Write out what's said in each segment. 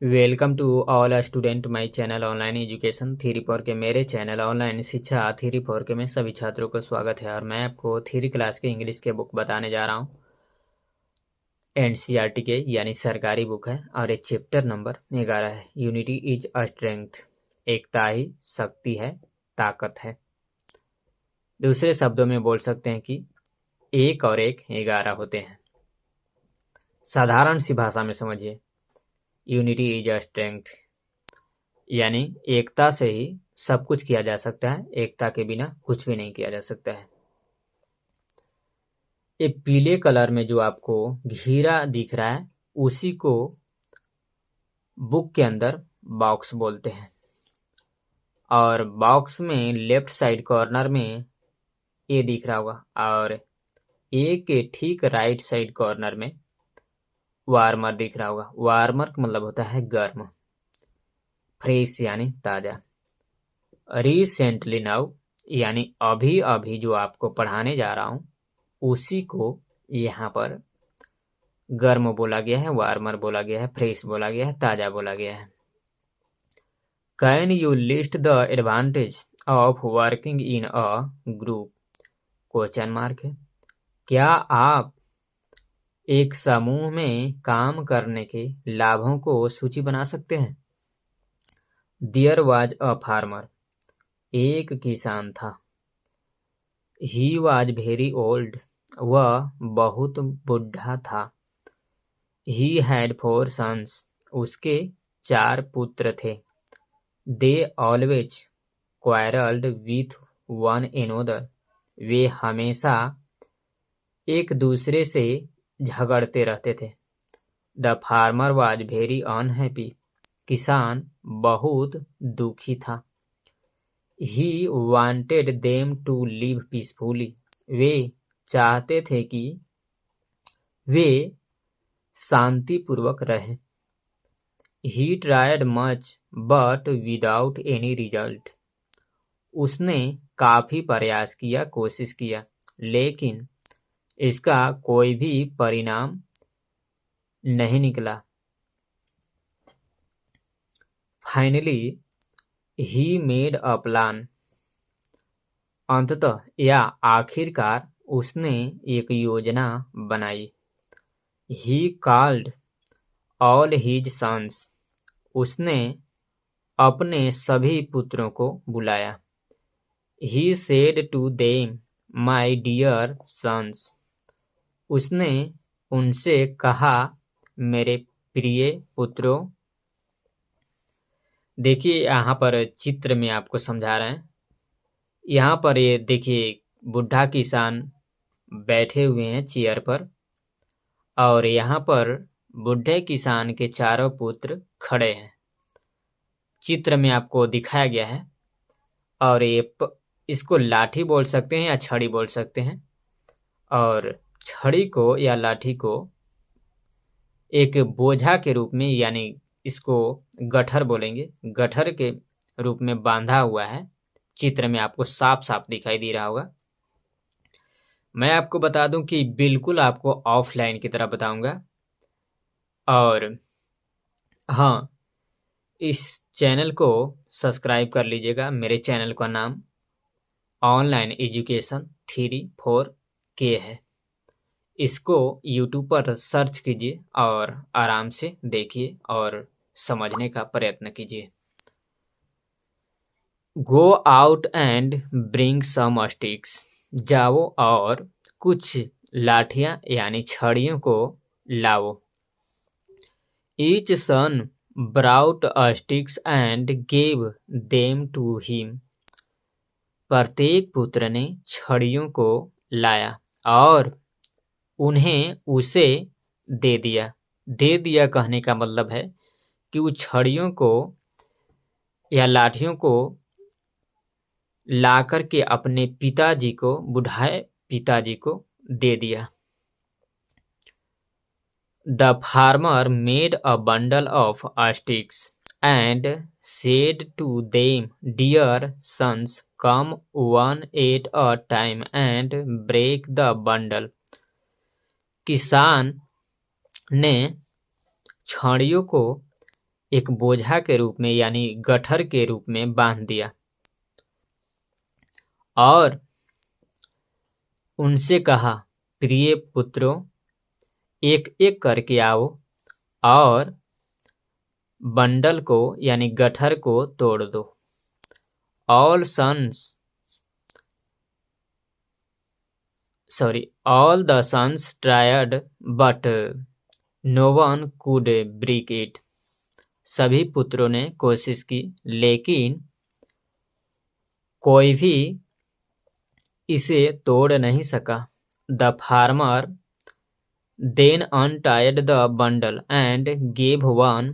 Welcome to all student my channel online education theory for K मेरे channel online शिक्षा theory for K में सभी छात्रों को स्वागत है। और मैं आपको थ्योरी क्लास के इंग्लिश के बुक बताने जा रहा हूँ। एनसीईआरटी के यानी सरकारी बुक है और ये चैप्टर नंबर 11 है। यूनिटी इज अ स्ट्रेंथ, एकता ही शक्ति है, ताकत है। दूसरे शब्दों में बोल सकते हैं कि एक और एक 11 होते हैं। साधारण सी भाषा में समझिए, यूनिटी इज अ स्ट्रेंथ यानी एकता से ही सब कुछ किया जा सकता है, एकता के बिना कुछ भी नहीं किया जा सकता है। ये पीले कलर में जो आपको घेरा दिख रहा है उसी को बुक के अंदर बॉक्स बोलते हैं। और बॉक्स में लेफ्ट साइड कॉर्नर में ए दिख रहा होगा और ए के ठीक राइट साइड कॉर्नर में वार्मर दिख रहा होगा। वार्मर का मतलब होता है गर्म, फ्रेश यानी ताज़ा। रिसेंटली नाउ यानी अभी अभी जो आपको पढ़ाने जा रहा हूँ उसी को यहाँ पर गर्म बोला गया है, वार्मर बोला गया है, फ्रेश बोला गया है, ताज़ा बोला गया है। Can you list the advantage of working in a group? Question mark है। क्या आप एक समूह में काम करने के लाभों को सूची बना सकते हैं? देयर वाज अ फार्मर, एक किसान था। ही वाज वेरी ओल्ड, वह बहुत बुढ़ा था। ही हैड 4 सन्स, उसके 4 पुत्र थे। They always quarrelled with one another, वे हमेशा एक दूसरे से झगड़ते रहते थे। The farmer was very unhappy, किसान बहुत दुखी था। He wanted them to live peacefully, वे चाहते थे कि वे शांतिपूर्वक रहें। He tried much but without any result, उसने काफी प्रयास किया, कोशिश किया, लेकिन इसका कोई भी परिणाम नहीं निकला। Finally he made a plan, अंततः या आखिरकार उसने एक योजना बनाई। He called all his sons, उसने अपने सभी पुत्रों को बुलाया। He said to them my dear sons, उसने उनसे कहा, मेरे प्रिय पुत्रों। देखिए यहाँ पर चित्र में आपको समझा रहे हैं। यहाँ पर ये देखिए बुढ़ा किसान बैठे हुए हैं चेयर पर और यहाँ पर बुढ़े किसान के चारों पुत्र खड़े हैं। चित्र में आपको दिखाया गया है। और इसको लाठी बोल सकते हैं या छड़ी बोल सकते हैं। और छड़ी को या लाठी को एक बोझा के रूप में यानी इसको गट्ठर बोलेंगे, गट्ठर के रूप में बांधा हुआ है। चित्र में आपको साफ साफ दिखाई दे रहा होगा। मैं आपको बता दूं कि बिल्कुल आपको ऑफलाइन की तरह बताऊंगा। और हाँ, इस चैनल को सब्सक्राइब कर लीजिएगा। मेरे चैनल का नाम ऑनलाइन एजुकेशन थ्योरी फॉर के है। इसको यूट्यूब पर सर्च कीजिए और आराम से देखिए और समझने का प्रयत्न कीजिए। Go out and bring some sticks, जाओ और कुछ लाठियां यानी छड़ियों को लाओ। Each son brought sticks and gave them to him, प्रत्येक पुत्र ने छड़ियों को लाया और उन्हें उसे दे दिया। दे दिया कहने का मतलब है कि वो छड़ियों को या लाठियों को लाकर के अपने पिताजी को, बुढ़ाए पिताजी को दे दिया। The farmer made a bundle of sticks and said to them, dear sons, come one at a time and break the bundle. किसान ने छड़ियों को एक बोझा के रूप में यानी गट्ठर के रूप में बांध दिया और उनसे कहा, प्रिय पुत्रों, एक एक करके आओ और बंडल को यानी गट्ठर को तोड़ दो। All the sons tried, but no one could break it. सभी पुत्रों ने कोशिश की, लेकिन कोई भी इसे तोड़ नहीं सका। The farmer then untied the bundle and gave one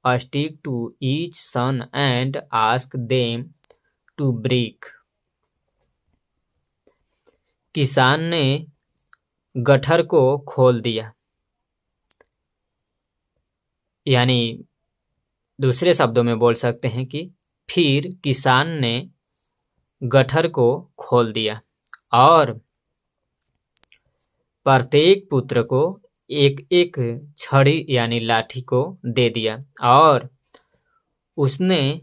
a stick to each son and asked them to break. किसान ने गट्ठर को खोल दिया, यानी दूसरे शब्दों में बोल सकते हैं कि फिर किसान ने गट्ठर को खोल दिया और प्रत्येक पुत्र को एक एक छड़ी यानी लाठी को दे दिया और उसने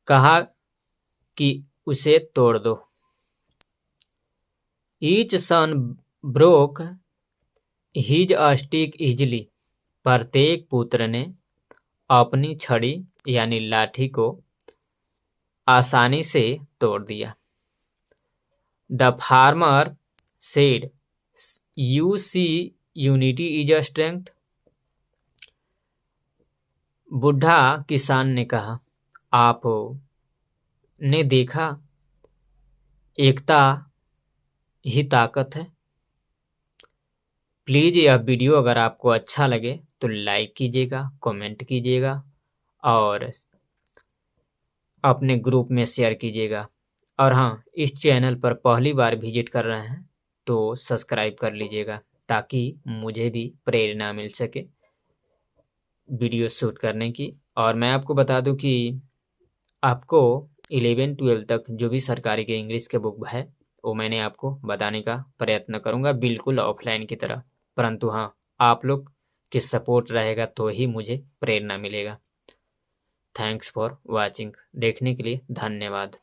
कहा कि उसे तोड़ दो। Each son broke his stick easily. प्रत्येक पुत्र ने अपनी छड़ी यानी लाठी को आसानी से तोड़ दिया। The farmer said, "You see, unity is a strength." बुढ़ा किसान ने कहा, आप ने देखा, एकता ही ताकत है। प्लीज़ यह वीडियो अगर आपको अच्छा लगे तो लाइक कीजिएगा, कमेंट कीजिएगा और अपने ग्रुप में शेयर कीजिएगा। और हाँ, इस चैनल पर पहली बार विजिट कर रहे हैं तो सब्सक्राइब कर लीजिएगा ताकि मुझे भी प्रेरणा मिल सके वीडियो शूट करने की। और मैं आपको बता दूं कि आपको 11-12 तक जो भी सरकारी के इंग्लिश के बुक है वो मैंने आपको बताने का प्रयत्न करूंगा, बिल्कुल ऑफलाइन की तरह। परंतु हाँ, आप लोग की सपोर्ट रहेगा तो ही मुझे प्रेरणा मिलेगा। Thanks for watching. देखने के लिए धन्यवाद।